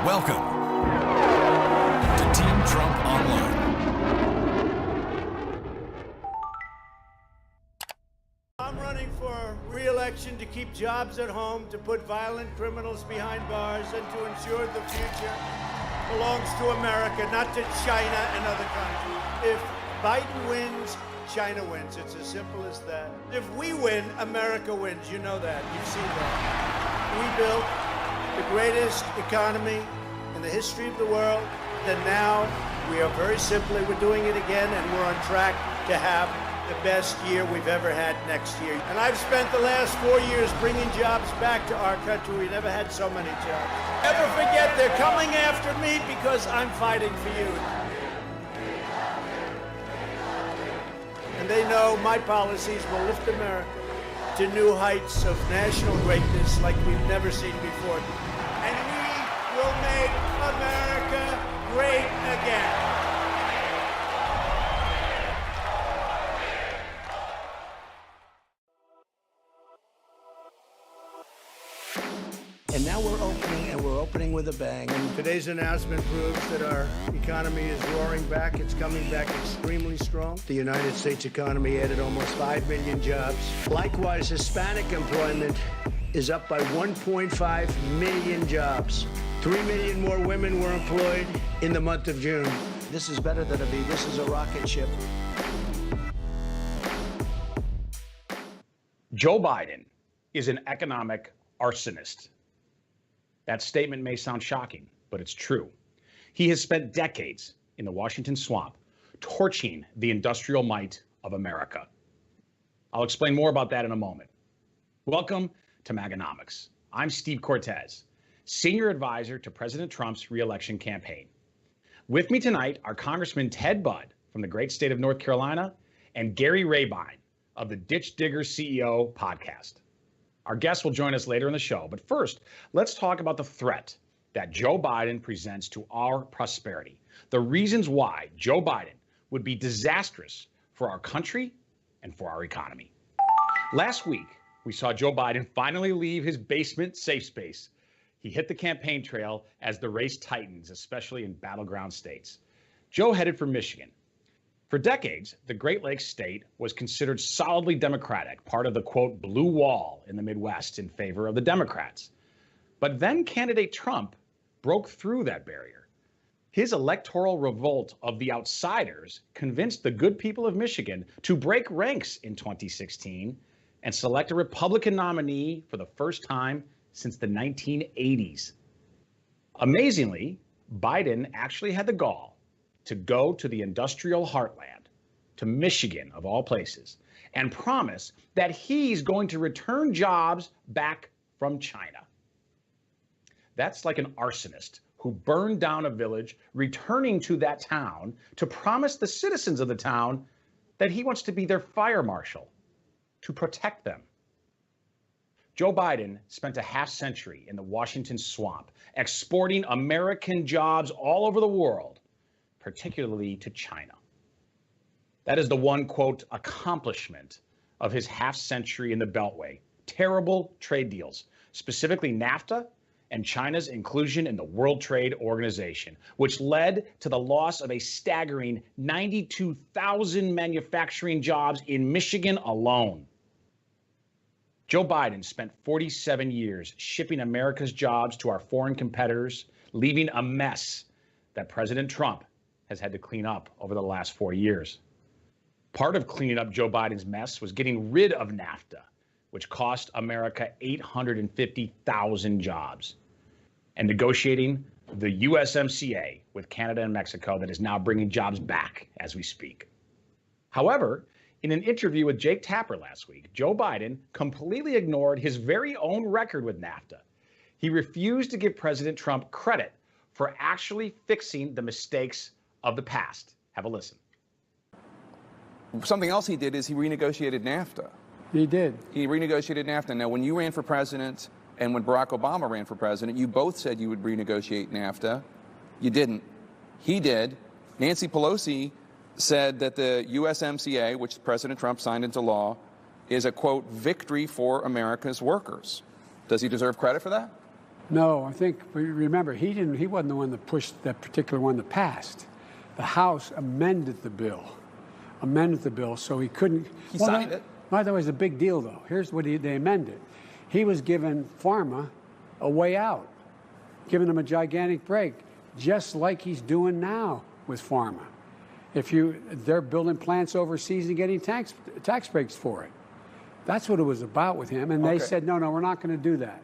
Welcome to Team Trump Online. I'm running for re-election to keep jobs at home, to put violent criminals behind bars, and to ensure the future belongs to America, not to China and other countries. If Biden wins, China wins. It's as simple as that. If we win, America wins. You know that. You've seen that. We built the greatest economy in the history of the world. Then now, we are very simply, we're doing it again, and we're on track to have the best year we've ever had next year. And I've spent the last 4 years bringing jobs back to our country. We never had so many jobs. Never forget, they're coming after me because I'm fighting for you. And they know my policies will lift America to new heights of national greatness like we've never seen before. And we will make America great again. And now we're opening with a bang. And today's announcement proves that our economy is roaring back. It's coming back extremely strong. The United States economy added almost 5 million jobs. Likewise, Hispanic employment is up by 1.5 million jobs. 3 million more women were employed in the month of June. This is better than a V. This is a rocket ship. Joe Biden is an economic arsonist. That statement may sound shocking, but it's true. He has spent decades in the Washington swamp torching the industrial might of America. I'll explain more about that in a moment. Welcome to MAGAnomics. I'm Steve Cortez, senior advisor to President Trump's reelection campaign. With me tonight are Congressman Ted Budd from the great state of North Carolina and Gary Rabine of the Ditch Digger CEO podcast. Our guests will join us later in the show, but first, let's talk about the threat that Joe Biden presents to our prosperity. The reasons why Joe Biden would be disastrous for our country and for our economy. Last week, we saw Joe Biden finally leave his basement safe space. He hit the campaign trail as the race tightens, especially in battleground states. Joe headed for Michigan. For decades, the Great Lakes state was considered solidly Democratic, part of the, quote, blue wall in the Midwest in favor of the Democrats. But then candidate Trump broke through that barrier. His electoral revolt of the outsiders convinced the good people of Michigan to break ranks in 2016 and select a Republican nominee for the first time since the 1980s. Amazingly, Biden actually had the gall to go to the industrial heartland, to Michigan of all places, and promise that he's going to return jobs back from China. That's like an arsonist who burned down a village, returning to that town to promise the citizens of the town that he wants to be their fire marshal, to protect them. Joe Biden spent a half century in the Washington swamp, exporting American jobs all over the world, particularly to China. That is the one, quote, accomplishment of his half century in the Beltway. Terrible trade deals, specifically NAFTA and China's inclusion in the World Trade Organization, which led to the loss of a staggering 92,000 manufacturing jobs in Michigan alone. Joe Biden spent 47 years shipping America's jobs to our foreign competitors, leaving a mess that President Trump has had to clean up over the last 4 years. Part of cleaning up Joe Biden's mess was getting rid of NAFTA, which cost America 850,000 jobs, and negotiating the USMCA with Canada and Mexico that is now bringing jobs back as we speak. However, in an interview with Jake Tapper last week, Joe Biden completely ignored his very own record with NAFTA. He refused to give President Trump credit for actually fixing the mistakes of the past. Have a listen. Something else he did is he renegotiated NAFTA. He did. He renegotiated NAFTA. Now, when you ran for president and when Barack Obama ran for president, you both said you would renegotiate NAFTA. You didn't. He did. Nancy Pelosi said that the USMCA, which President Trump signed into law, is a, quote, victory for America's workers. Does he deserve credit for that? No, I think, remember, he wasn't the one that pushed that particular one that passed. The House amended the bill so he couldn't. He signed it. By the way, it's a big deal, though. Here's what they amended. He was giving pharma a way out, giving them a gigantic break, just like he's doing now with pharma. They're building plants overseas and getting tax breaks for it. That's what it was about with him. And they said, no, we're not going to do that.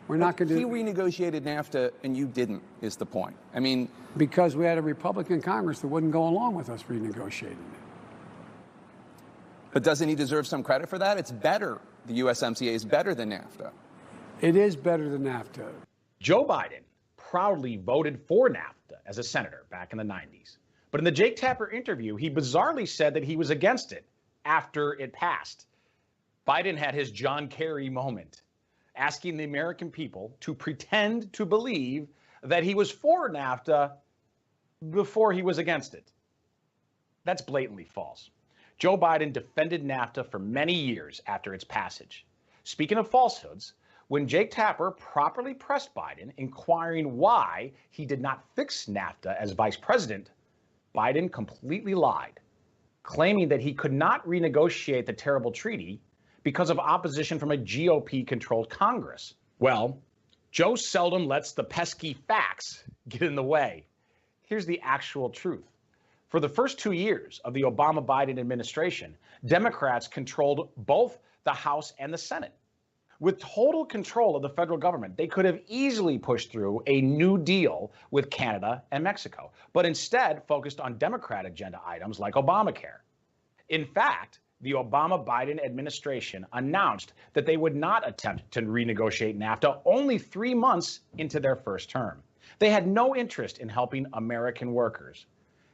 We're not going to do. He renegotiated NAFTA and you didn't, is the point. I mean, because we had a Republican Congress that wouldn't go along with us renegotiating it. But doesn't he deserve some credit for that? It's better. The USMCA is better than NAFTA. It is better than NAFTA. Joe Biden proudly voted for NAFTA as a senator back in the 90s. But in the Jake Tapper interview, he bizarrely said that he was against it after it passed. Biden had his John Kerry moment, asking the American people to pretend to believe that he was for NAFTA before he was against it. That's blatantly false. Joe Biden defended NAFTA for many years after its passage. Speaking of falsehoods, when Jake Tapper properly pressed Biden, inquiring why he did not fix NAFTA as vice president, Biden completely lied, claiming that he could not renegotiate the terrible treaty because of opposition from a GOP-controlled Congress. Well, Joe seldom lets the pesky facts get in the way. Here's the actual truth. For the first 2 years of the Obama-Biden administration, Democrats controlled both the House and the Senate. With total control of the federal government, they could have easily pushed through a New Deal with Canada and Mexico, but instead focused on Democrat agenda items like Obamacare. In fact, the Obama-Biden administration announced that they would not attempt to renegotiate NAFTA only 3 months into their first term. They had no interest in helping American workers.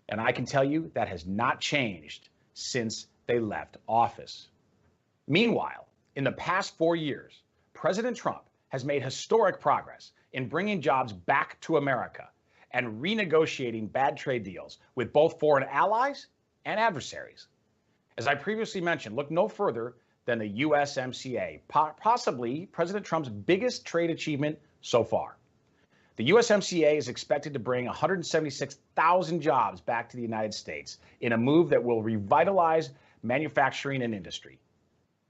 And I can tell you that has not changed since they left office. Meanwhile, in the past 4 years, President Trump has made historic progress in bringing jobs back to America and renegotiating bad trade deals with both foreign allies and adversaries. As I previously mentioned, look no further than the USMCA, possibly President Trump's biggest trade achievement so far. The USMCA is expected to bring 176,000 jobs back to the United States in a move that will revitalize manufacturing and industry.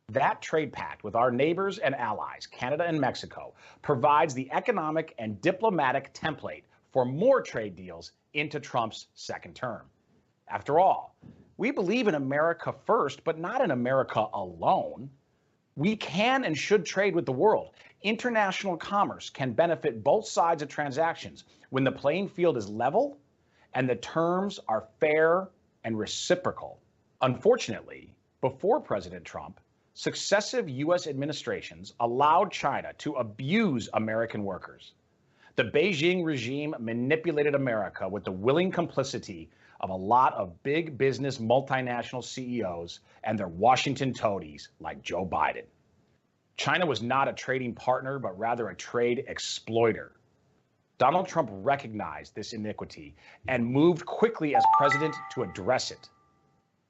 That trade pact with our neighbors and allies, Canada and Mexico, provides the economic and diplomatic template for more trade deals into Trump's second term. After all, we believe in America first, but not in America alone. We can and should trade with the world. International commerce can benefit both sides of transactions when the playing field is level and the terms are fair and reciprocal. Unfortunately, before President Trump, successive U.S. administrations allowed China to abuse American workers. The Beijing regime manipulated America with the willing complicity of a lot of big business multinational CEOs and their Washington toadies like Joe Biden. China was not a trading partner, but rather a trade exploiter. Donald Trump recognized this iniquity and moved quickly as president to address it.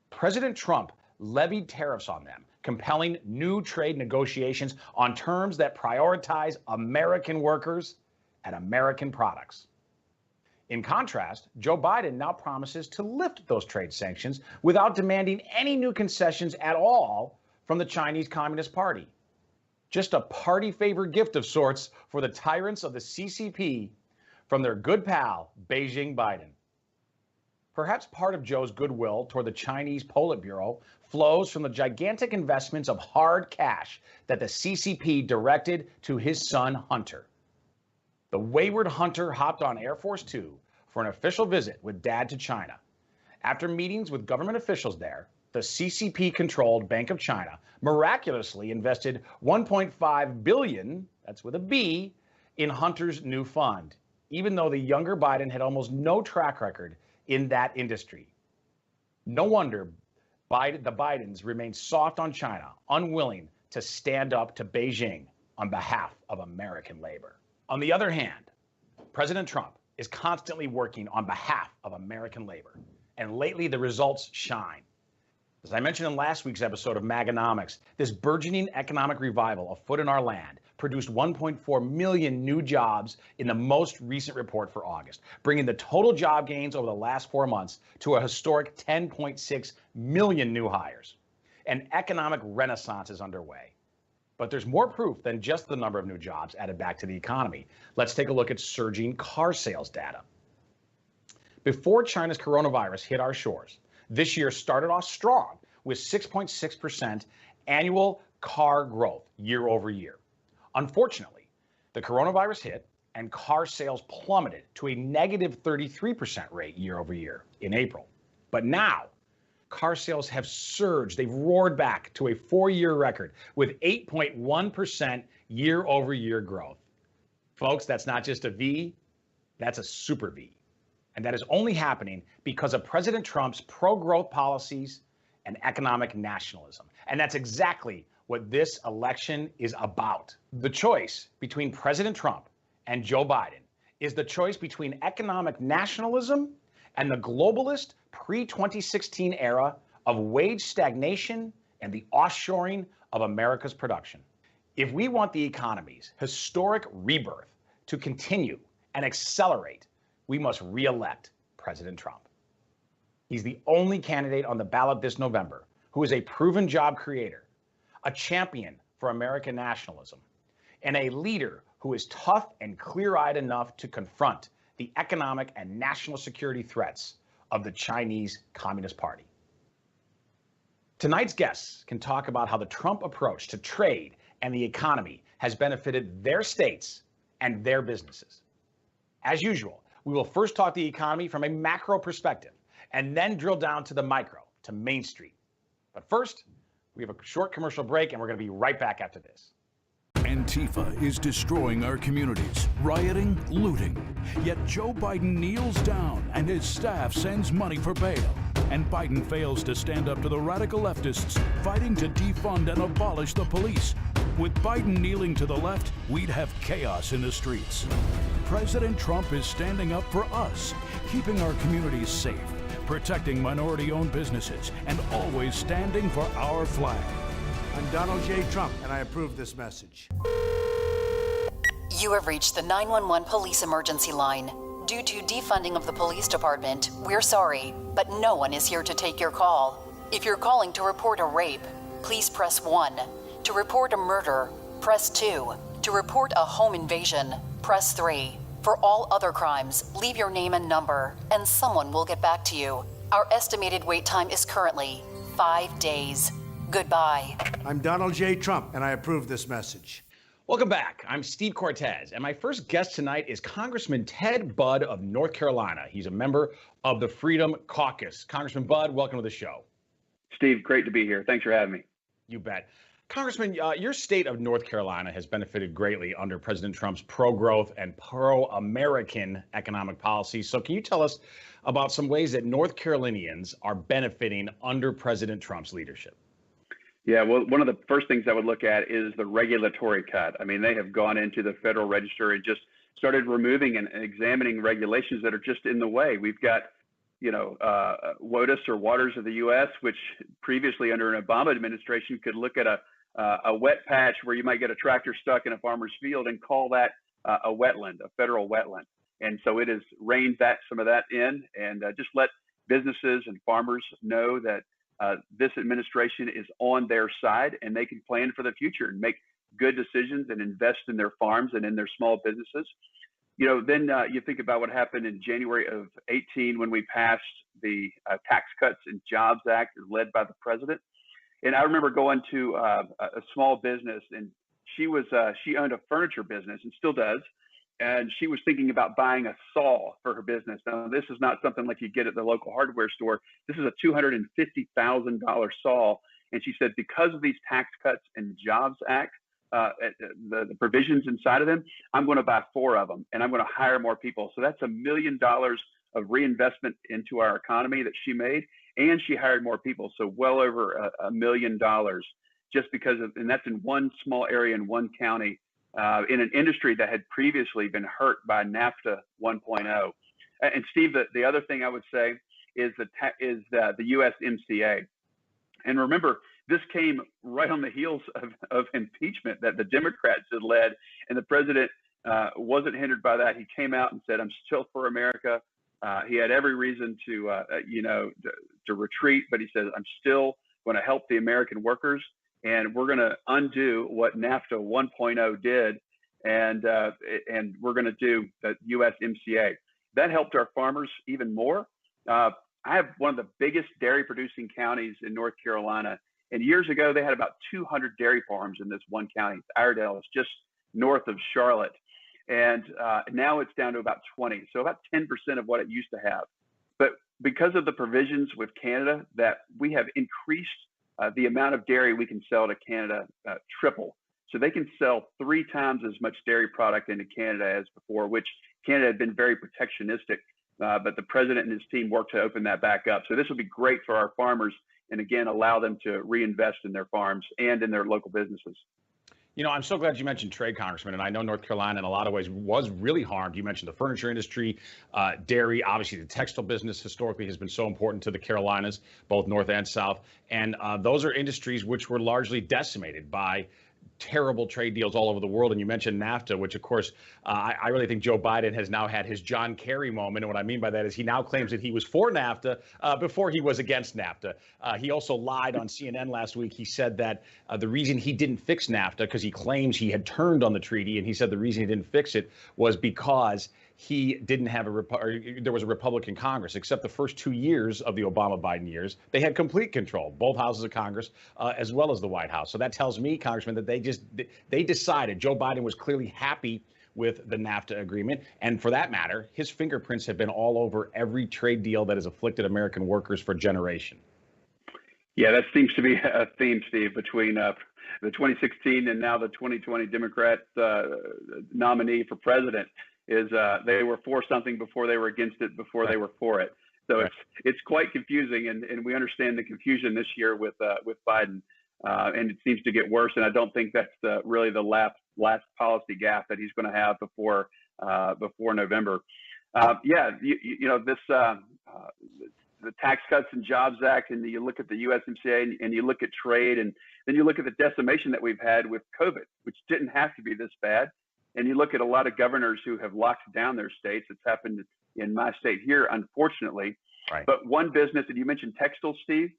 President Trump levied tariffs on them, compelling new trade negotiations on terms that prioritize American workers and American products. In contrast, Joe Biden now promises to lift those trade sanctions without demanding any new concessions at all from the Chinese Communist Party. Just a party favor gift of sorts for the tyrants of the CCP from their good pal, Beijing Biden. Perhaps part of Joe's goodwill toward the Chinese Politburo flows from the gigantic investments of hard cash that the CCP directed to his son, Hunter. The wayward Hunter hopped on Air Force Two for an official visit with Dad to China. After meetings with government officials there, the CCP-controlled Bank of China miraculously invested $1.5 billion, that's with a B, in Hunter's new fund, even though the younger Biden had almost no track record in that industry. No wonder the Bidens remain soft on China, unwilling to stand up to Beijing on behalf of American labor. On the other hand, President Trump is constantly working on behalf of American labor, and lately the results shine. As I mentioned in last week's episode of MAGAnomics, this burgeoning economic revival afoot in our land produced 1.4 million new jobs in the most recent report for August, bringing the total job gains over the last 4 months to a historic 10.6 million new hires. An economic renaissance is underway. But there's more proof than just the number of new jobs added back to the economy. Let's take a look at surging car sales data. Before China's coronavirus hit our shores, this year started off strong with 6.6% annual car growth year over year. Unfortunately, the coronavirus hit and car sales plummeted to a negative 33% rate year over year in April. But now, car sales have surged. They've roared back to a 4-year record with 8.1% year over year growth. Folks, that's not just a V, that's a super V. And that is only happening because of President Trump's pro-growth policies and economic nationalism. And that's exactly what this election is about. The choice between President Trump and Joe Biden is the choice between economic nationalism and the globalist pre-2016 era of wage stagnation and the offshoring of America's production. If we want the economy's historic rebirth to continue and accelerate, we must re-elect President Trump. He's the only candidate on the ballot this November who is a proven job creator, a champion for American nationalism, and a leader who is tough and clear-eyed enough to confront the economic and national security threats of the Chinese Communist Party. Tonight's guests can talk about how the Trump approach to trade and the economy has benefited their states and their businesses. As usual, we will first talk the economy from a macro perspective and then drill down to the micro, to Main Street. But first, we have a short commercial break and we're going to be right back after this. Antifa is destroying our communities, rioting, looting. Yet Joe Biden kneels down and his staff sends money for bail. And Biden fails to stand up to the radical leftists fighting to defund and abolish the police. With Biden kneeling to the left, we'd have chaos in the streets. President Trump is standing up for us, keeping our communities safe, protecting minority-owned businesses, and always standing for our flag. I'm Donald J. Trump, and I approve this message. You have reached the 911 police emergency line. Due to defunding of the police department, we're sorry, but no one is here to take your call. If you're calling to report a rape, please press 1. To report a murder, press 2. To report a home invasion, press 3. For all other crimes, leave your name and number, and someone will get back to you. Our estimated wait time is currently 5 days. Goodbye. I'm Donald J. Trump, and I approve this message. Welcome back. I'm Steve Cortez, and my first guest tonight is Congressman Ted Budd of North Carolina. He's a member of the Freedom Caucus. Congressman Budd, welcome to the show. Steve, great to be here. Thanks for having me. You bet. Congressman, your state of North Carolina has benefited greatly under President Trump's pro-growth and pro-American economic policies. So can you tell us about some ways that North Carolinians are benefiting under President Trump's leadership? Yeah, well, one of the first things I would look at is the regulatory cut. I mean, they have gone into the Federal Register and just started removing and examining regulations that are just in the way. We've got, WOTUS, or Waters of the U.S., which previously under an Obama administration could look at a wet patch where you might get a tractor stuck in a farmer's field and call that a wetland, a federal wetland. And so it has reined some of that in, and just let businesses and farmers know that this administration is on their side and they can plan for the future and make good decisions and invest in their farms and in their small businesses. Then you think about what happened in January of 18 when we passed the Tax Cuts and Jobs Act led by the president. And I remember going to a small business, and she owned a furniture business and still does. And she was thinking about buying a saw for her business. Now, this is not something like you get at the local hardware store. This is a $250,000 saw. And she said, because of these Tax Cuts and Jobs Act, the provisions inside of them, I'm going to buy 4 of them, and I'm going to hire more people. So that's $1 million of reinvestment into our economy that she made, and she hired more people. So well over $1 million just because of, and that's in one small area in one county. In an industry that had previously been hurt by NAFTA 1.0. And Steve, the other thing I would say is the USMCA. And remember, this came right on the heels of impeachment that the Democrats had led, and the president wasn't hindered by that. He came out and said, "I'm still for America." He had every reason to retreat, but he says, "I'm still going to help the American workers, and we're going to undo what NAFTA 1.0 did, and we're going to do the Usmca." That helped our farmers even more. I have one of the biggest dairy producing counties in North Carolina. And years ago, they had about 200 dairy farms in this one county. Iredell is just north of Charlotte. And now it's down to about 20. So about 10% of what it used to have. But because of the provisions with Canada, that we have increased the amount of dairy we can sell to Canada triple. So they can sell 3 times as much dairy product into Canada as before, which Canada had been very protectionistic. But the president and his team worked to open that back up. So this will be great for our farmers, and again, allow them to reinvest in their farms and in their local businesses. You know, I'm so glad you mentioned trade, Congressman, and I know North Carolina in a lot of ways was really harmed. You mentioned the furniture industry, dairy, obviously the textile business historically has been so important to the Carolinas, both north and south. And those are industries which were largely decimated by terrible trade deals all over the world. And you mentioned NAFTA, which of course, I really think Joe Biden has now had his John Kerry moment. And what I mean by that is he now claims that he was for NAFTA before he was against NAFTA. He also lied on CNN last week. He said that the reason he didn't fix NAFTA, because he claims he had turned on the treaty, and he said the reason he didn't fix it was because he didn't have there was a Republican Congress. Except the first 2 years of the Obama-Biden years, they had complete control, both houses of Congress, as well as the White House. So that tells me, Congressman, that they decided Joe Biden was clearly happy with the NAFTA agreement. And for that matter, his fingerprints have been all over every trade deal that has afflicted American workers for generations. Yeah, that seems to be a theme, Steve, between the 2016 and now the 2020 Democrat nominee for president. Is they were for something before they were against it, before they were for it. So it's quite confusing, and we understand the confusion this year with Biden, and it seems to get worse. And I don't think that's really the last policy gap that he's going to have before November. The Tax Cuts and Jobs Act, and you look at the USMCA, and you look at trade, and then you look at the decimation that we've had with COVID, which didn't have to be this bad. And you look at a lot of governors who have locked down their states. It's happened in my state here, unfortunately. Right. But one business, and you mentioned textiles, Steve,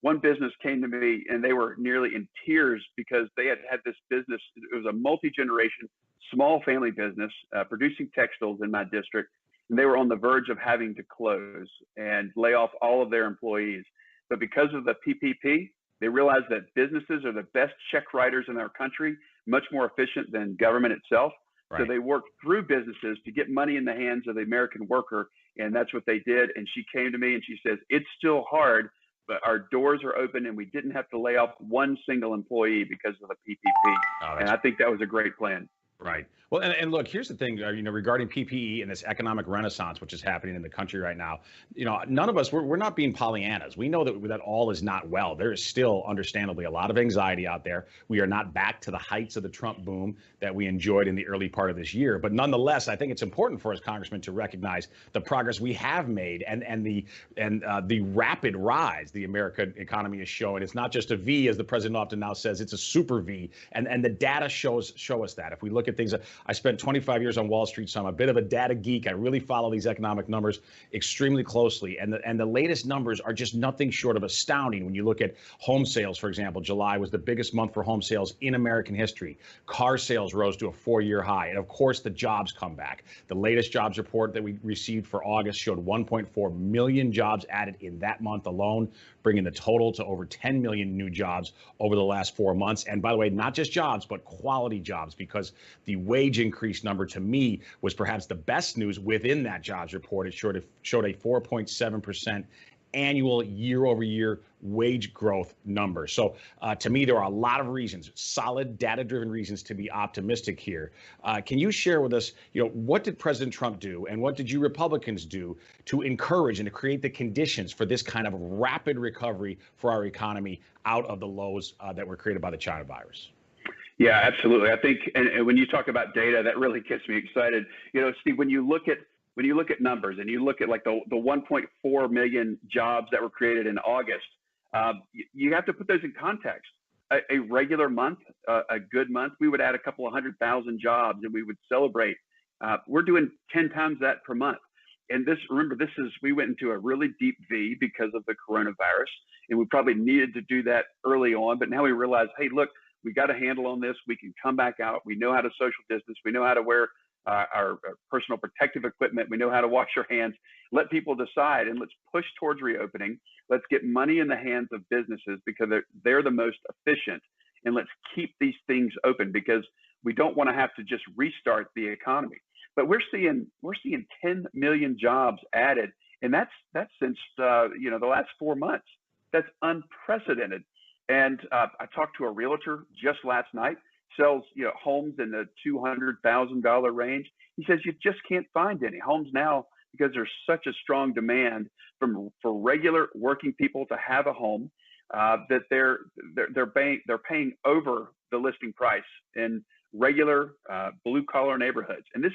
one business came to me and they were nearly in tears because they had this business. It was a multi-generation, small family business producing textiles in my district. And they were on the verge of having to close and lay off all of their employees. But because of the PPP, they realized that businesses are the best check writers in our country, much more efficient than government itself. Right. So they worked through businesses to get money in the hands of the American worker, and that's what they did. And she came to me and she says, "It's still hard, but our doors are open, and we didn't have to lay off one single employee because of the PPP." And I think that was a great plan. Right. Well, and look, here's the thing, regarding PPE and this economic renaissance, which is happening in the country right now, none of us, we're not being Pollyannas. We know that all is not well. There is still, understandably, a lot of anxiety out there. We are not back to the heights of the Trump boom that we enjoyed in the early part of this year. But nonetheless, I think it's important for us, Congressman, to recognize the progress we have made and the rapid rise the American economy is showing. It's not just a V, as the president often now says, it's a super V. And the data show us that. If we look at things, I spent 25 years on Wall Street, so I'm a bit of a data geek. I really follow these economic numbers extremely closely. And the latest numbers are just nothing short of astounding. When you look at home sales, for example, July was the biggest month for home sales in American history. Car sales rose to a 4-year high. And of course, the jobs come back. The latest jobs report that we received for August showed 1.4 million jobs added in that month alone, bringing the total to over 10 million new jobs over the last 4 months. And by the way, not just jobs, but quality jobs, because the wage increase number to me was perhaps the best news within that jobs report. It showed a 4.7% annual year-over-year wage growth number. So to me, there are a lot of reasons, solid data-driven reasons to be optimistic here. Can you share with us, what did President Trump do and what did you Republicans do to encourage and to create the conditions for this kind of rapid recovery for our economy out of the lows that were created by the China virus? Yeah, absolutely. I think, and when you talk about data, that really gets me excited. Steve, when you look at numbers and you look at like the 1.4 million jobs that were created in August, You have to put those in context. A regular month, a good month, we would add a couple of 100,000 jobs and we would celebrate. We're doing 10 times that per month. And remember, we went into a really deep V because of the coronavirus, and we probably needed to do that early on. But now we realize, hey, look, we got a handle on this. We can come back out. We know how to social distance. We know how to wear our personal protective equipment. We know how to wash our hands. Let people decide, and let's push towards reopening. Let's get money in the hands of businesses because they're the most efficient. And let's keep these things open because we don't want to have to just restart the economy. But we're seeing 10 million jobs added, and that's since the last 4 months. That's unprecedented. And I talked to a realtor just last night, sells homes in the $200,000 range. He says you just can't find any homes now because there's such a strong demand for regular working people to have a home that they're paying over the listing price in regular blue collar neighborhoods. And this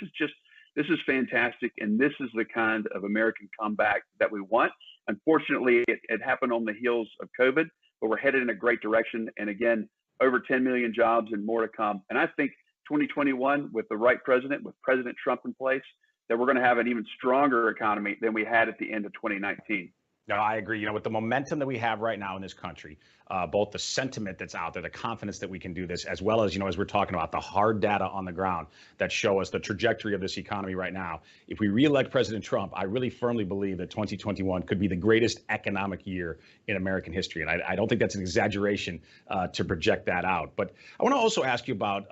is fantastic. And this is the kind of American comeback that we want. Unfortunately, it happened on the heels of COVID, but we're headed in a great direction. And again, over 10 million jobs and more to come. And I think 2021, with the right president, with President Trump in place, that we're going to have an even stronger economy than we had at the end of 2019. No, I agree. With the momentum that we have right now in this country, both the sentiment that's out there, the confidence that we can do this, as well as, as we're talking about the hard data on the ground that show us the trajectory of this economy right now. If we reelect President Trump, I really firmly believe that 2021 could be the greatest economic year in American history. And I don't think that's an exaggeration to project that out. But I want to also ask you about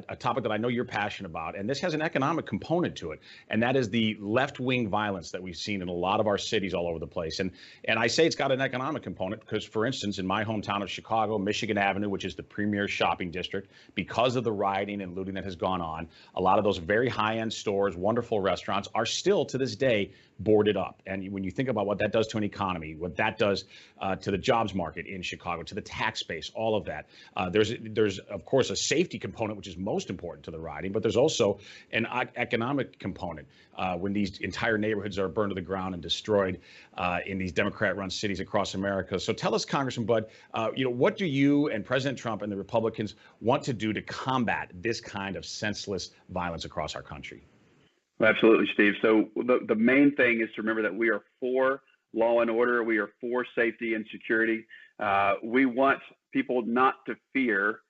a topic that I know you're passionate about, and this has an economic component to it, and that is the left-wing violence that we've seen in a lot of our cities all over the place. And I say it's got an economic component because, for instance, in my hometown of Chicago, Michigan Avenue, which is the premier shopping district, because of the rioting and looting that has gone on, a lot of those very high-end stores, wonderful restaurants are still to this day boarded up. And when you think about what that does to an economy, what that does to the jobs market in Chicago, to the tax base, all of that, there's of course a safety component, which is most important to the rioting, but there's also an economic component when these entire neighborhoods are burned to the ground and destroyed in these Democrat-run cities across America. So tell us, Congressman Budd, what do you and President Trump and the Republicans want to do to combat this kind of senseless violence across our country? Absolutely, Steve. So the main thing is to remember that we are for law and order. We are for safety and security. We want people not to fear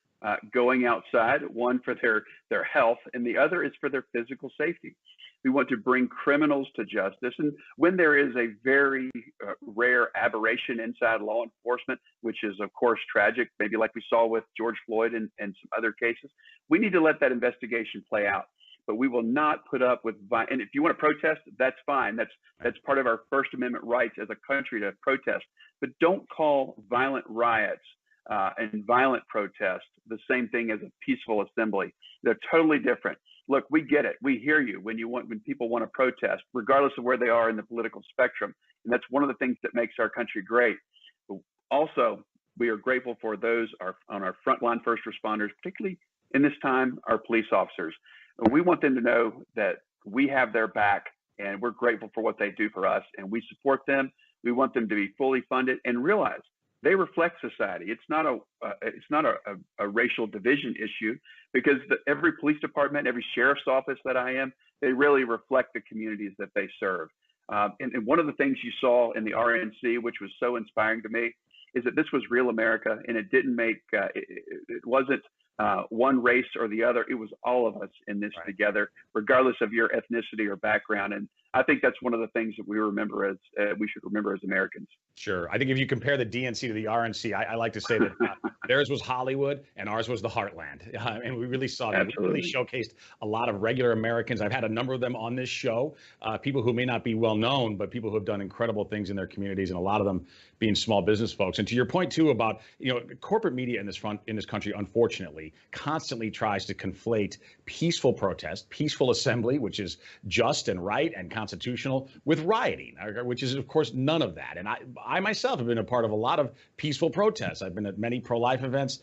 going outside, one for their health, and the other is for their physical safety. We want to bring criminals to justice. And when there is a very rare aberration inside law enforcement, which is, of course, tragic, maybe like we saw with George Floyd and some other cases, we need to let that investigation play out. But we will not put up with violence. And if you want to protest, that's fine. That's part of our First Amendment rights as a country to protest. But don't call violent riots and violent protest the same thing as a peaceful assembly. They're totally different. Look, we get it. We hear you when people want to protest, regardless of where they are in the political spectrum. And that's one of the things that makes our country great. But also, we are grateful for those on our frontline first responders, particularly in this time, our police officers. And we want them to know that we have their back and we're grateful for what they do for us and we support them. We want them to be fully funded and realize they reflect society. It's not a racial division issue because every police department, every sheriff's office that I am, they really reflect the communities that they serve. And one of the things you saw in the RNC, which was so inspiring to me, is that this was real America, and it didn't make it wasn't one race or the other. It was all of us in this together, regardless of your ethnicity or background. And I think that's one of the things that we should remember as Americans. Sure. I think if you compare the DNC to the RNC, I like to say that theirs was Hollywood and ours was the heartland. And we really saw that. Absolutely. We really showcased a lot of regular Americans. I've had a number of them on this show, people who may not be well known, but people who have done incredible things in their communities, and a lot of them being small business folks. And to your point, too, about, corporate media in this country, unfortunately, constantly tries to conflate peaceful protest, peaceful assembly, which is just and right and unconstitutional with rioting, which is, of course, none of that. And I myself have been a part of a lot of peaceful protests. I've been at many pro-life events,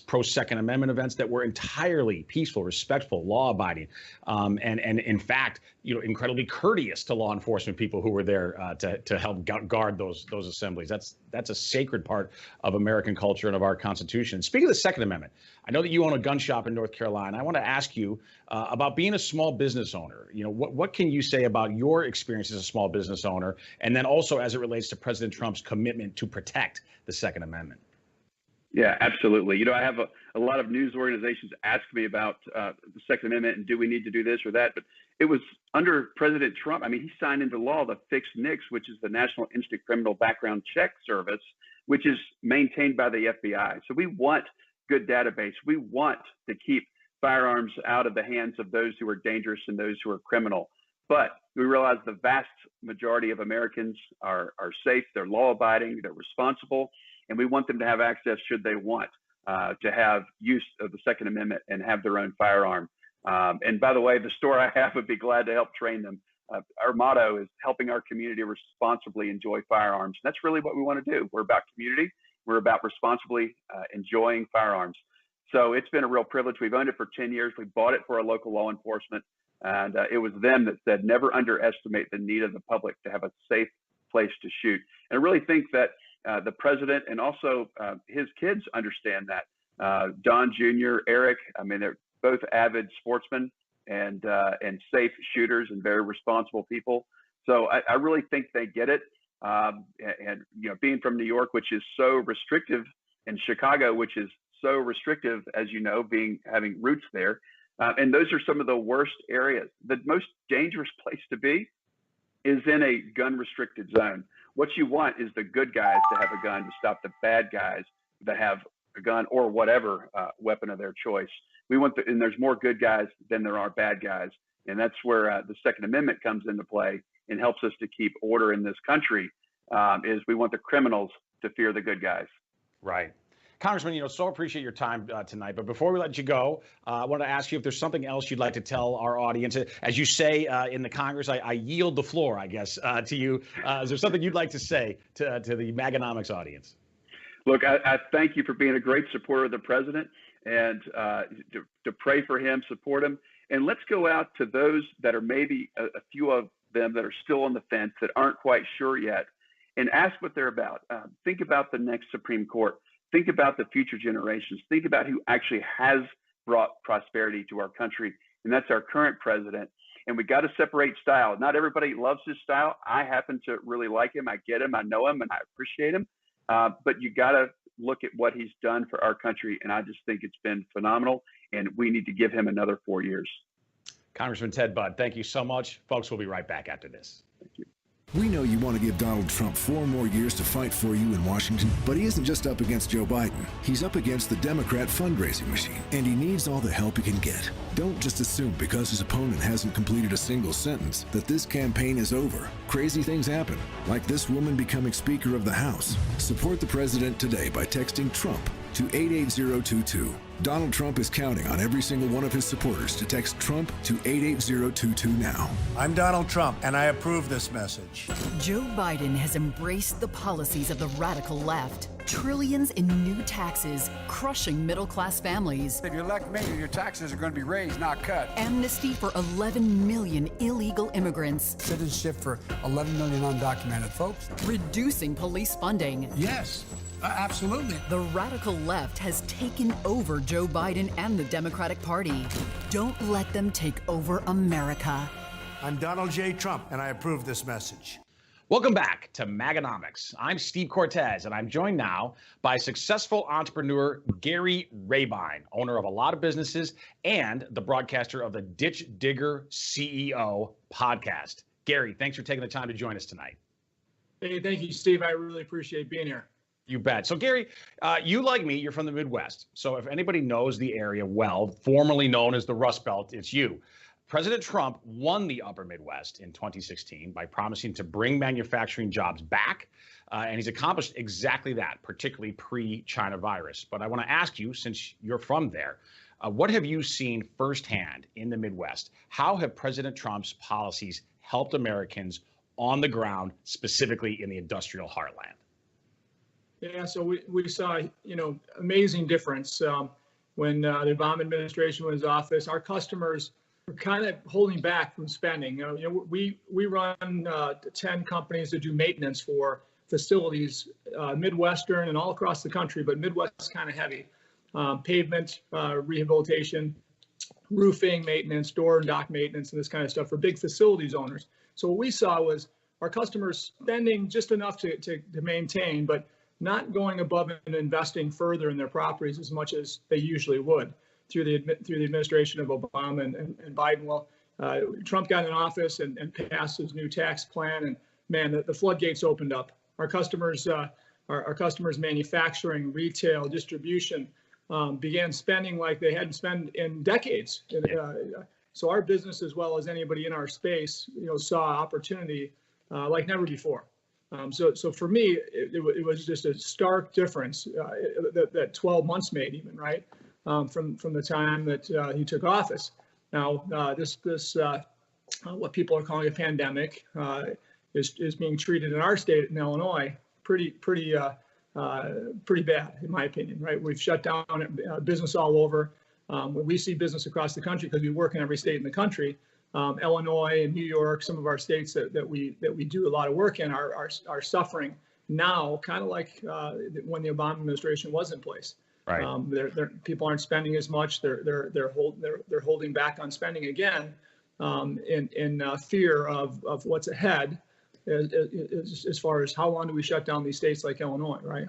pro-Second Amendment events that were entirely peaceful, respectful, law-abiding, and in fact, incredibly courteous to law enforcement people who were there to help guard those assemblies. That's a sacred part of American culture and of our Constitution. Speaking of the Second Amendment, I know that you own a gun shop in North Carolina. I want to ask you about being a small business owner. What can you say about your experience as a small business owner, and then also as it relates to President Trump's commitment to protect the Second Amendment? Yeah, absolutely. I have a lot of news organizations ask me about the Second Amendment and do we need to do this or that, but it was under President Trump. I mean, he signed into law the fixed NICS, which is the National Instant Criminal Background Check Service, which is maintained by the FBI. So we want good database. We want to keep firearms out of the hands of those who are dangerous and those who are criminal. But we realize the vast majority of Americans are safe, they're law-abiding, they're responsible, and we want them to have access should they want to have use of the Second Amendment and have their own firearm. And by the way, the store I have would be glad to help train them. Our motto is helping our community responsibly enjoy firearms. That's really what we want to do. We're about community. We're about responsibly enjoying firearms. So it's been a real privilege. We've owned it for 10 years. We bought it for our local law enforcement. And it was them that said, never underestimate the need of the public to have a safe place to shoot. And I really think that the president and also his kids understand that. Don Jr., Eric, I mean, they're both avid sportsmen and safe shooters and very responsible people. So I really think they get it. And being from New York, which is so restrictive, and Chicago, which is so restrictive, as you know, having roots there. And those are some of the worst areas. The most dangerous place to be is in a gun restricted zone. What you want is the good guys to have a gun to stop the bad guys that have a gun or whatever weapon of their choice. And there's more good guys than there are bad guys. And that's where the Second Amendment comes into play and helps us to keep order in this country, is we want the criminals to fear the good guys. Right. Congressman, so appreciate your time tonight. But before we let you go, I want to ask you if there's something else you'd like to tell our audience. As you say in the Congress, I yield the floor, I guess, to you. Is there something you'd like to say to the MAGAnomics audience? Look, I thank you for being a great supporter of the president, and to pray for him, support him. And let's go out to those that are maybe a few of them that are still on the fence, that aren't quite sure yet, and ask what they're about. Think about the next Supreme Court. Think about the future generations. Think about who actually has brought prosperity to our country, and that's our current president. And we got to separate style. Not everybody loves his style. I happen to really like him. I get him. I know him, and I appreciate him. But you got to look at what he's done for our country, and I just think it's been phenomenal, and we need to give him another 4 years. Congressman Ted Budd, thank you so much. Folks, we'll be right back after this. Thank you. We know you want to give Donald Trump 4 more years to fight for you in Washington, but he isn't just up against Joe Biden. He's up against the Democrat fundraising machine, and he needs all the help he can get. Don't just assume because his opponent hasn't completed a single sentence that this campaign is over. Crazy things happen, like this woman becoming Speaker of the House. Support the president today by texting Trump to 88022. Donald Trump is counting on every single one of his supporters to text Trump to 88022 now. I'm Donald Trump, and I approve this message. Joe Biden has embraced the policies of the radical left. Trillions in new taxes, crushing middle-class families. If you elect me, your taxes are going to be raised, not cut. Amnesty for 11 million illegal immigrants. Citizenship for 11 million undocumented folks. Reducing police funding. Yes, absolutely. The radical left has taken over Joe Biden and the Democratic Party. Don't let them take over America. I'm Donald J. Trump, and I approve this message. Welcome back to MAGAnomics. I'm Steve Cortez, and I'm joined now by successful entrepreneur Gary Rabine, owner of a lot of businesses and the broadcaster of the Ditch Digger CEO podcast. Gary, thanks for taking the time to join us tonight. Hey, thank you, Steve. I really appreciate being here. You bet. So, Gary, you like me, you're from the Midwest. So if anybody knows the area well, formerly known as the Rust Belt, it's you. President Trump won the Upper Midwest in 2016 by promising to bring manufacturing jobs back, and he's accomplished exactly that, particularly pre-China virus. But I want to ask you, since you're from there, What have you seen firsthand in the Midwest? How have President Trump's policies helped Americans on the ground, specifically in the industrial heartland? Yeah, so we saw, amazing difference when the Obama administration was in office. Our customers were kind of holding back from spending. We run 10 companies that do maintenance for facilities, Midwestern and all across the country, but Midwest kind of heavy. Pavement, rehabilitation, roofing maintenance, door and dock maintenance, and this kind of stuff for big facilities owners. So what we saw was our customers spending just enough to maintain, but not going above and investing further in their properties as much as they usually would through the administration of Obama and Biden. Well, Trump got in office and passed his new tax plan, and man, the floodgates opened up. Our customers, manufacturing, retail, distribution, began spending like they hadn't spent in decades. So our business, as well as anybody in our space, saw opportunity like never before. So for me, it was just a stark difference that 12 months made, even, right, from the time that he took office. Now, this what people are calling a pandemic is being treated in our state, in Illinois, pretty bad, in my opinion, right? We've shut down business all over. We see business across the country because we work in every state in the country. Illinois and New York, some of our states that we do a lot of work in, are suffering now, kind of like when the Obama administration was in place. Right. People aren't spending as much. They're holding back on spending again, in fear of what's ahead, as far as how long do we shut down these states like Illinois, right?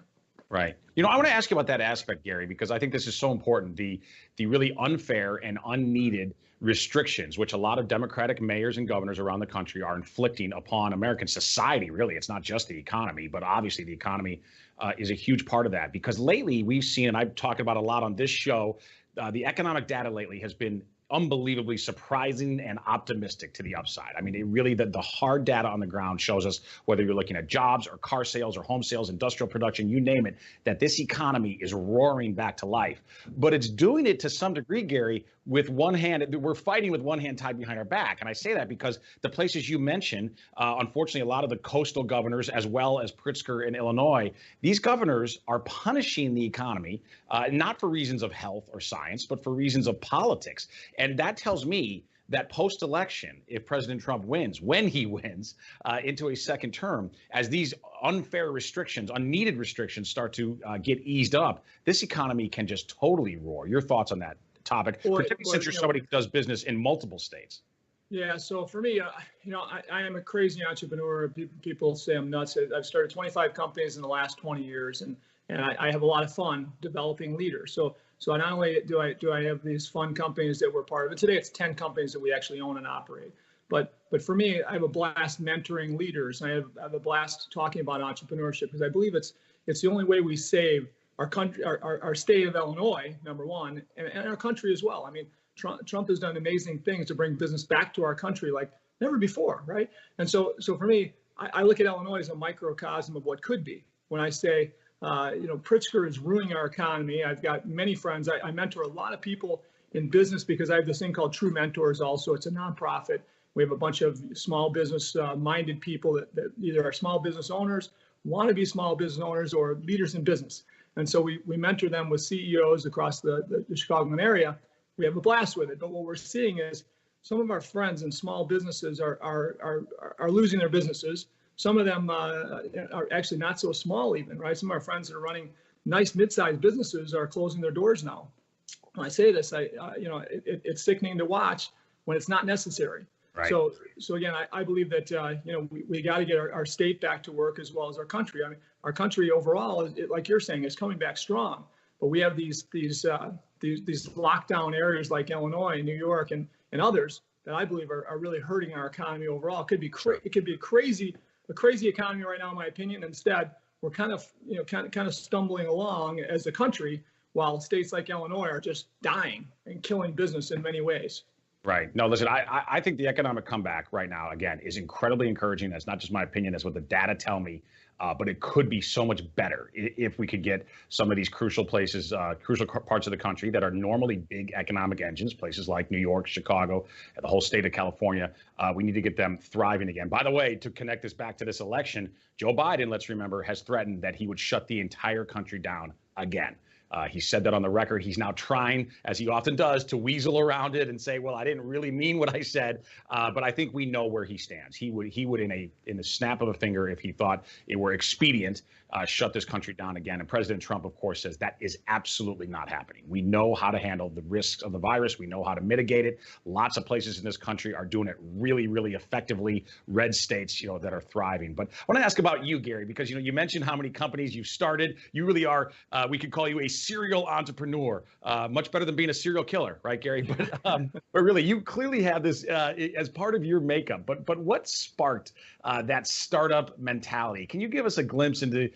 Right. I want to ask you about that aspect, Gary, because I think this is so important. The really unfair and unneeded restrictions, which a lot of Democratic mayors and governors around the country are inflicting upon American society. Really, it's not just the economy, but obviously the economy is a huge part of that. Because lately we've seen, and I've talked about a lot on this show, the economic data lately has been unbelievably surprising and optimistic to the upside. I mean, it really, the hard data on the ground shows us, whether you're looking at jobs or car sales or home sales, industrial production, you name it, that this economy is roaring back to life. But it's doing it to some degree, Gary, with one hand. We're fighting with one hand tied behind our back. And I say that because the places you mentioned, unfortunately, a lot of the coastal governors, as well as Pritzker in Illinois, these governors are punishing the economy, not for reasons of health or science, but for reasons of politics. And that tells me that post-election, if President Trump wins, when he wins into a second term, as these unfair restrictions, unneeded restrictions start to get eased up, this economy can just totally roar. Your thoughts on that topic, particularly since you're somebody who does business in multiple states? Yeah, so for me, I am a crazy entrepreneur. People say I'm nuts. I've started 25 companies in the last 20 years, and I have a lot of fun developing leaders. So not only do I have these fun companies that we're part of, but today it's 10 companies that we actually own and operate. But for me, I have a blast mentoring leaders. I have a blast talking about entrepreneurship, because I believe it's the only way we save our country, our state of Illinois, number one, and our country as well. I mean, Trump has done amazing things to bring business back to our country like never before, right? And so for me, I look at Illinois as a microcosm of what could be. When I say, Pritzker is ruining our economy. I've got many friends. I mentor a lot of people in business because I have this thing called True Mentors also. It's a nonprofit. We have a bunch of small business minded people that either are small business owners, want to be small business owners, or leaders in business. And so we mentor them with CEOs across the Chicagoland area. We have a blast with it. But what we're seeing is some of our friends in small businesses are losing their businesses. Some of them are actually not so small even, right? Some of our friends that are running nice mid-sized businesses are closing their doors now. When I say this, it's sickening to watch when it's not necessary. Right. So again, I believe that we got to get our state back to work as well as our country. I mean, our country overall, like you're saying, is coming back strong. But we have these lockdown areas like Illinois, New York, and others that I believe are really hurting our economy overall. It could be a crazy economy right now, in my opinion. Instead, we're kind of stumbling along as a country, while states like Illinois are just dying and killing business in many ways. Right. No, listen, I think the economic comeback right now, again, is incredibly encouraging. That's not just my opinion. That's what the data tell me. But it could be so much better if we could get some of these crucial places, crucial parts of the country that are normally big economic engines, places like New York, Chicago, and the whole state of California. We need to get them thriving again. By the way, to connect this back to this election, Joe Biden, let's remember, has threatened that he would shut the entire country down again. He said that on the record. He's now trying, as he often does, to weasel around it and say, well, I didn't really mean what I said. But I think we know where he stands. He would in the snap of a finger, if he thought it were expedient, shut this country down again. And President Trump, of course, says that is absolutely not happening. We know how to handle the risks of the virus. We know how to mitigate it. Lots of places in this country are doing it really, really effectively. Red states, that are thriving. But I want to ask about you, Gary, because, you mentioned how many companies you've started. You really are, we could call you a serial entrepreneur, much better than being a serial killer, right, Gary? But really, you clearly have this as part of your makeup. But what sparked that startup mentality? Can you give us a glimpse into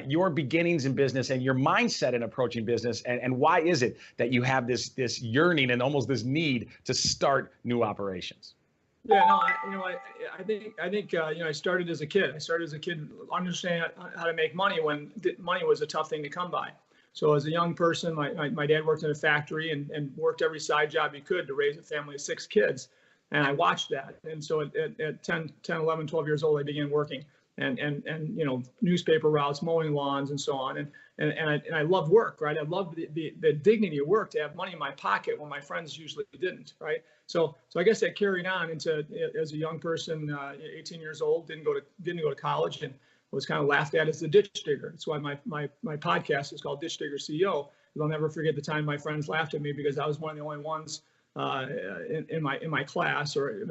your beginnings in business and your mindset in approaching business, and why is it that you have this yearning and almost this need to start new operations? Yeah, no, I think I started as a kid. I started as a kid understanding how to make money when money was a tough thing to come by. So as a young person, my dad worked in a factory and worked every side job he could to raise a family of 6 kids. And I watched that. And so at 10, 11, 12 years old, I began working and newspaper routes, mowing lawns and so on. And I loved work, right? I loved the dignity of work, to have money in my pocket when my friends usually didn't, right? So I guess that carried on into, as a young person, 18 years old, didn't go to college, and was kind of laughed at as the ditch digger. That's why my podcast is called Ditch Digger CEO. I'll never forget the time my friends laughed at me because I was one of the only ones in my class, or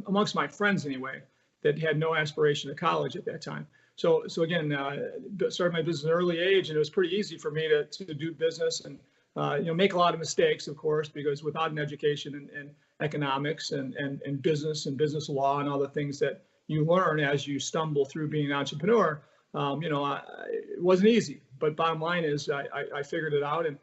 amongst my friends anyway, that had no aspiration to college at that time. So again, started my business at an early age, and it was pretty easy for me to do business and make a lot of mistakes, of course, because without an education in economics and business law and all the things that you learn as you stumble through being an entrepreneur, it wasn't easy. But bottom line is, I figured it out, and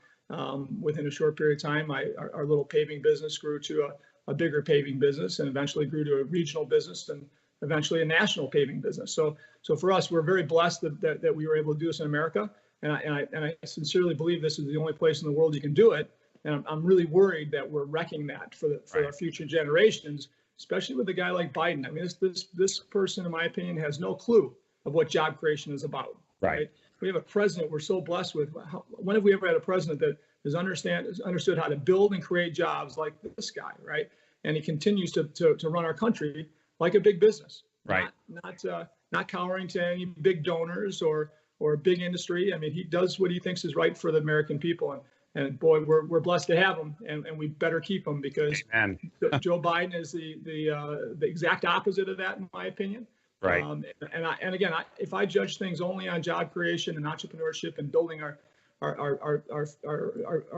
within a short period of time, our little paving business grew to a bigger paving business, and eventually grew to a regional business, and eventually a national paving business. So for us, we're very blessed that we were able to do this in America, and I sincerely believe this is the only place in the world you can do it. And I'm really worried that we're wrecking that for our future generations, especially with a guy like Biden. I mean, this person, in my opinion, has no clue of what job creation is about. Right? We have a president we're so blessed with. When have we ever had a president that has understood how to build and create jobs like this guy, right? And he continues to run our country like a big business, right? Not cowering to any big donors or big industry. I mean, he does what he thinks is right for the American people, and boy, we're blessed to have him, and we better keep him, because Joe Biden is the exact opposite of that, in my opinion. Right. And again, if I judge things only on job creation and entrepreneurship and building our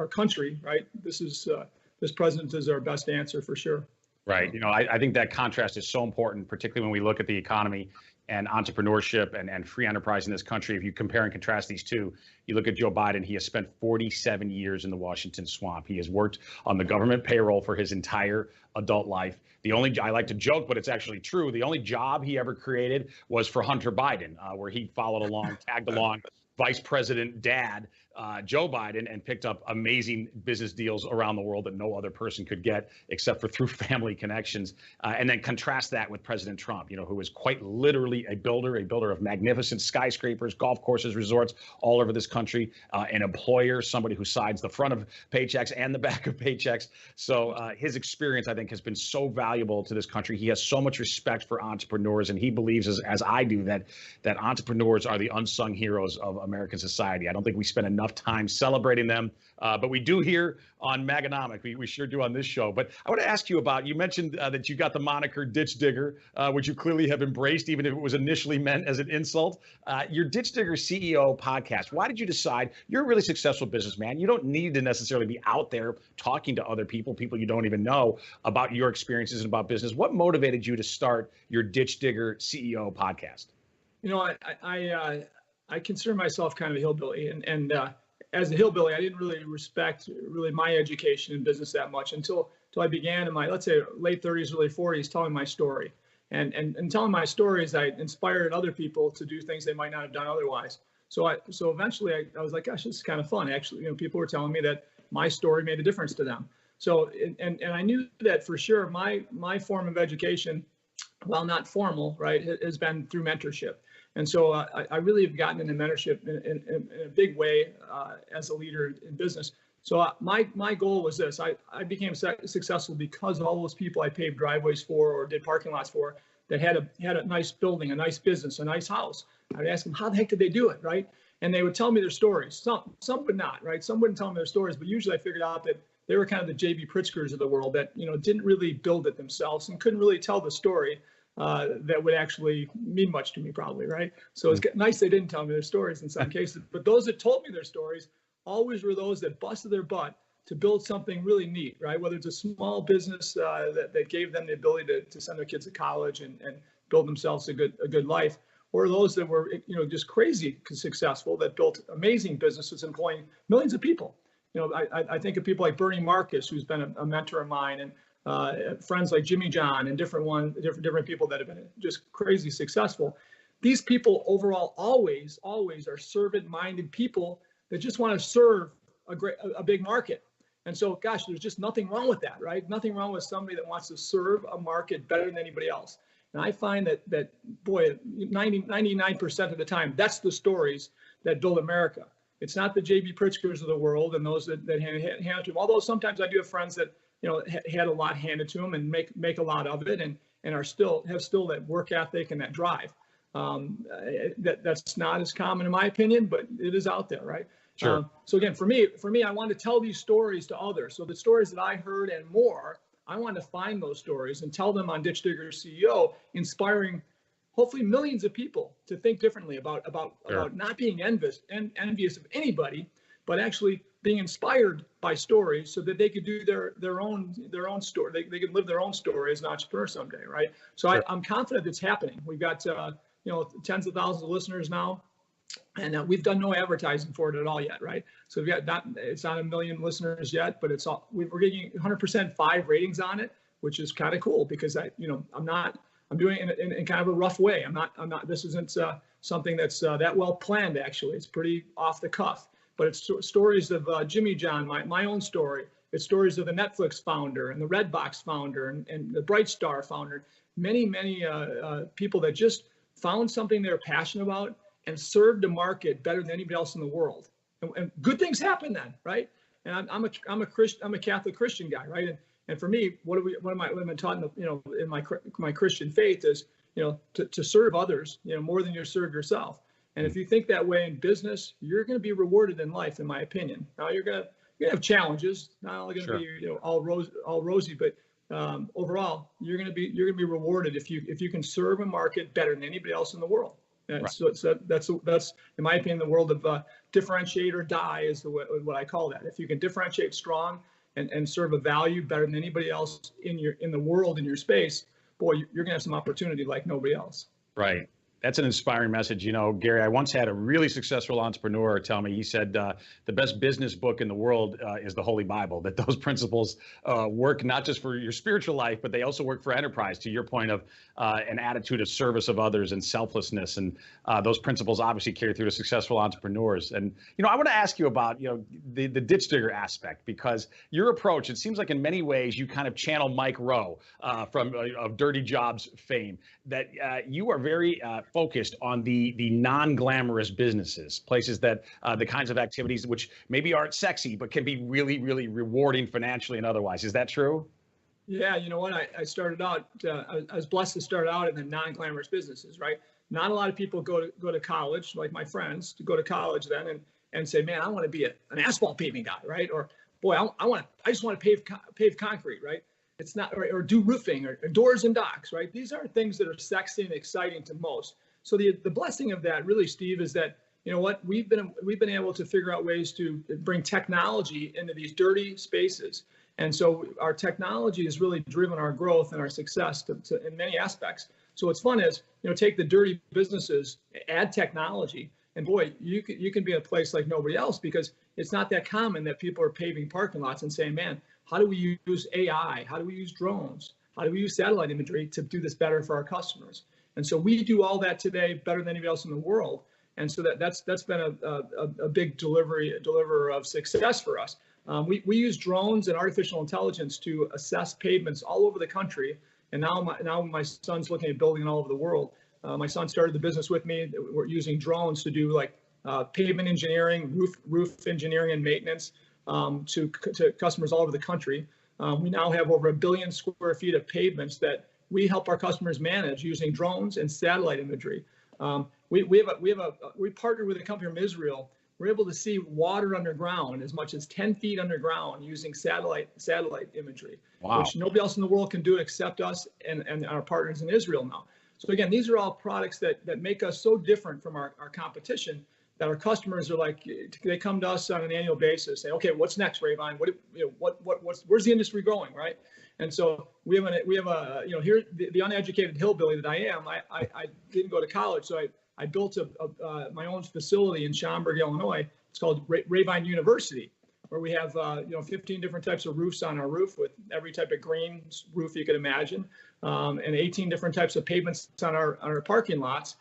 country, right, this president is our best answer for sure. Right. I think that contrast is so important, particularly when we look at the economy and entrepreneurship and free enterprise in this country. If you compare and contrast these two, you look at Joe Biden, he has spent 47 years in the Washington swamp. He has worked on the government payroll for his entire adult life. I like to joke, but it's actually true, the only job he ever created was for Hunter Biden, where he followed along, tagged along Vice President Dad, Joe Biden, and picked up amazing business deals around the world that no other person could get except for through family connections. And then contrast that with President Trump, who is quite literally a builder of magnificent skyscrapers, golf courses, resorts all over this country, an employer, somebody who sides the front of paychecks and the back of paychecks. So his experience, I think, has been so valuable to this country. He has so much respect for entrepreneurs, and he believes, as I do, that entrepreneurs are the unsung heroes of American society. I don't think we spend enough time celebrating them, but we do here on MAGAnomics. We sure do on this show. But I want to ask you about, you mentioned that you got the moniker Ditch Digger, which you clearly have embraced, even if it was initially meant as an insult. Your Ditch Digger CEO podcast, why did you decide, you're a really successful businessman, you don't need to necessarily be out there talking to other people you don't even know, about your experiences and about business. What motivated you to start your Ditch Digger CEO podcast? I consider myself kind of a hillbilly, and as a hillbilly, I didn't really respect my education in business that much until I began in my, let's say, late 30s, early 40s, telling my story. And telling my stories, I inspired other people to do things they might not have done otherwise. So eventually I was like, gosh, this is kind of fun. Actually, people were telling me that my story made a difference to them. So, and I knew that for sure my form of education, while not formal, right, has been through mentorship. And so I really have gotten into mentorship in a big way as a leader in business. So my goal was this: I became successful because of all those people I paved driveways for or did parking lots for that had a nice building, a nice business, a nice house. I'd ask them, how the heck did they do it, right? And they would tell me their stories. Some would not, right? Some wouldn't tell me their stories, but usually I figured out that they were kind of the J.B. Pritzkers of the world that didn't really build it themselves and couldn't really tell the story that would actually mean much to me, probably, right? So it's nice they didn't tell me their stories in some cases, but those that told me their stories always were those that busted their butt to build something really neat, right? Whether it's a small business that gave them the ability to send their kids to college and build themselves a good life, or those that were just crazy successful that built amazing businesses employing millions of people. I think of people like Bernie Marcus, who's been a mentor of mine, and friends like Jimmy John and different people that have been just crazy successful. These people overall always are servant-minded people that just want to serve a big market. And so, gosh, there's just nothing wrong with that, right? Nothing wrong with somebody that wants to serve a market better than anybody else. And I find that boy, 99% of the time, that's the stories that build America. It's not the J.B. Pritzkers of the world and those that hand it to them. Although sometimes I do have friends that had a lot handed to them and make a lot of it and have still that work ethic and that drive. That's not as common in my opinion, but it is out there, right? Sure. So again, for me, I want to tell these stories to others. So the stories that I heard and more, I want to find those stories and tell them on Ditch Digger CEO, inspiring hopefully millions of people to think differently about not being envious of anybody, but actually being inspired by stories so that they could do their own story. They could live their own story as an entrepreneur someday, right? So sure. I'm confident it's happening. We've got tens of thousands of listeners now, and we've done no advertising for it at all yet, right? So it's not 1 million listeners yet, but we're getting 100% 5 ratings on it, which is kind of cool because I'm doing it in kind of a rough way. I'm not. This isn't something that's that well planned. Actually, it's pretty off the cuff. But it's stories of Jimmy John, my own story. It's stories of the Netflix founder and the Redbox founder and the Bright Star founder. Many people that just found something they're passionate about and served the market better than anybody else in the world. And good things happen then, right? And I'm a Catholic Christian guy, right? And for me, what am I taught in my Christian faith is to serve others more than you serve yourself. And if you think that way in business, you're going to be rewarded in life, in my opinion. Now you're going to have challenges, not only going to be all rosy, but overall you're going to be rewarded if you can serve a market better than anybody else in the world. Right. So that's in my opinion the world of differentiate or die is what I call that. If you can differentiate strong and serve a value better than anybody else in the world, in your space, boy, you're gonna have some opportunity like nobody else. Right. That's an inspiring message. Gary, I once had a really successful entrepreneur tell me, he said, the best business book in the world is the Holy Bible, that those principles work not just for your spiritual life, but they also work for enterprise, to your point of an attitude of service of others and selflessness. And those principles obviously carry through to successful entrepreneurs. And, I want to ask you about, the ditch digger aspect, because your approach, it seems like in many ways you kind of channel Mike Rowe from of Dirty Jobs fame, that you are very focused on the non-glamorous businesses, places that the kinds of activities which maybe aren't sexy, but can be really, really rewarding financially and otherwise. Is that true? Yeah, you know what? I started out, I was blessed to start out in the non-glamorous businesses, right? Not a lot of people go to college, like my friends, to go to college then and say, man, I want to be an asphalt paving guy, right? Or boy, I just want to pave concrete, right? It's not, or do roofing or doors and docks, right? These are things that are sexy and exciting to most. So the blessing of that really, Steve, is that, we've been able to figure out ways to bring technology into these dirty spaces. And so our technology has really driven our growth and our success in many aspects. So what's fun is, take the dirty businesses, add technology, and boy, you can be in a place like nobody else, because it's not that common that people are paving parking lots and saying, man, how do we use AI? How do we use drones? How do we use satellite imagery to do this better for our customers? And so we do all that today better than anybody else in the world. And so that's been a big deliverer of success for us. We use drones and artificial intelligence to assess pavements all over the country. And now my son's looking at building all over the world. My son started the business with me. We're using drones to do like pavement engineering, roof engineering and maintenance to customers all over the country. We now have over 1 billion square feet of pavements that we help our customers manage using drones and satellite imagery. We partnered with a company from Israel. We're able to see water underground as much as 10 feet underground using satellite imagery, wow, which nobody else in the world can do except us and our partners in Israel now. So again, these are all products that make us so different from our competition that our customers are like, they come to us on an annual basis, say, okay, what's next, Rabine? Where's the industry going, right? And so we have here the uneducated hillbilly that I am. I didn't go to college, so I built my own facility in Schaumburg, Illinois. It's called Rabine University, where we have 15 different types of roofs on our roof with every type of green roof you could imagine, and 18 different types of pavements on our parking lots,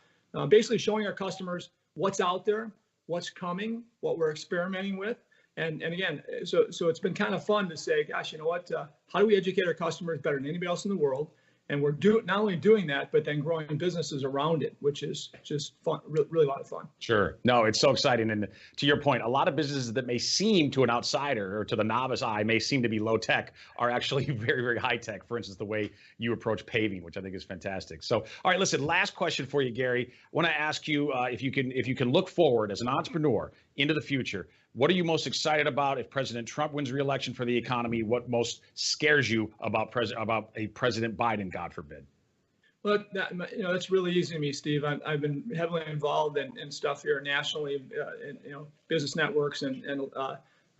basically showing our customers what's out there, what's coming, what we're experimenting with. And again, so it's been kind of fun to say, gosh, you know what, how do we educate our customers better than anybody else in the world? And we're not only doing that, but then growing businesses around it, which is just fun, really a lot of fun. Sure. No, it's so exciting. And to your point, a lot of businesses that may seem to an outsider or to the novice eye may seem to be low tech are actually very, very high tech. For instance, the way you approach paving, which I think is fantastic. So, all right, listen, last question for you, Gary. I want to ask you if you can look forward as an entrepreneur into the future. What are you most excited about if President Trump wins re-election for the economy? What most scares you about a President Biden, God forbid? Well, that's really easy to me, Steve. I've been heavily involved in stuff here nationally, in business networks and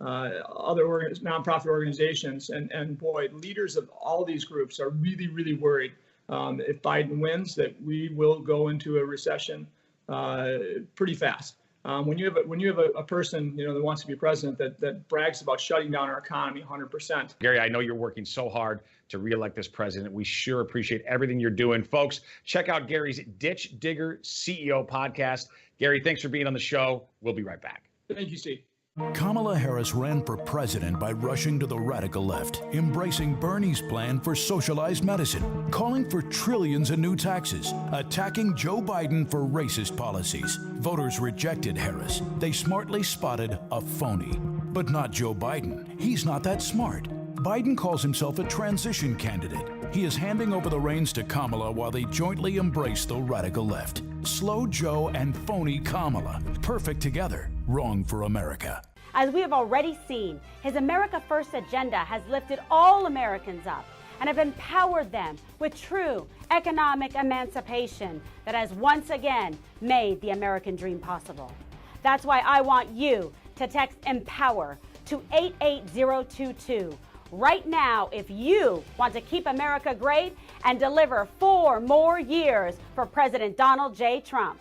other nonprofit organizations, and boy, leaders of all these groups are really worried if Biden wins that we will go into a recession pretty fast. When you have a person that wants to be president that brags about shutting down our economy 100%. Gary, I know you're working so hard to reelect this president. We sure appreciate everything you're doing, folks. Check out Gary's Ditch Digger CEO podcast. Gary, thanks for being on the show. We'll be right back. Thank you, Steve. Kamala Harris ran for president by rushing to the radical left, embracing Bernie's plan for socialized medicine, calling for trillions in new taxes, attacking Joe Biden for racist policies. Voters rejected Harris. They smartly spotted a phony. But not Joe Biden. He's not that smart. Biden calls himself a transition candidate. He is handing over the reins to Kamala while they jointly embrace the radical left. Slow Joe and phony Kamala. Perfect together. Wrong for America. As we have already seen, his America First agenda has lifted all Americans up and have empowered them with true economic emancipation that has once again made the American dream possible. That's why I want you to text EMPOWER to 88022 right now if you want to keep America great and deliver 4 more years for President Donald J. Trump.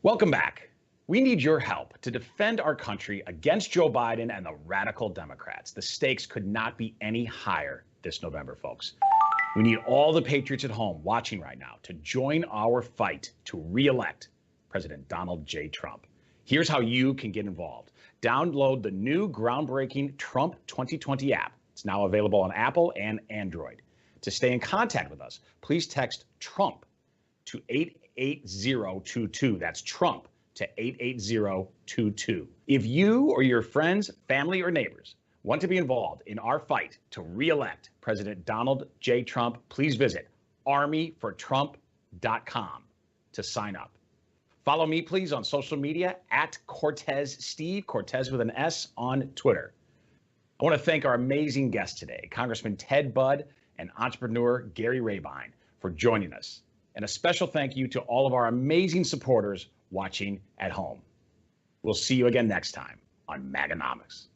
Welcome back. We need your help to defend our country against Joe Biden and the radical Democrats. The stakes could not be any higher this November, folks. We need all the patriots at home watching right now to join our fight to re-elect President Donald J. Trump. Here's how you can get involved. Download the new groundbreaking Trump 2020 app. It's now available on Apple and Android. To stay in contact with us, please text Trump to 88022. That's Trump to 88022. If you or your friends, family, or neighbors want to be involved in our fight to re-elect President Donald J. Trump, please visit armyfortrump.com to sign up. Follow me, please, on social media at Cortez Steve, Cortez with an S on Twitter. I want to thank our amazing guests today, Congressman Ted Budd and entrepreneur Gary Rabine, for joining us. And a special thank you to all of our amazing supporters watching at home. We'll see you again next time on MAGAnomics.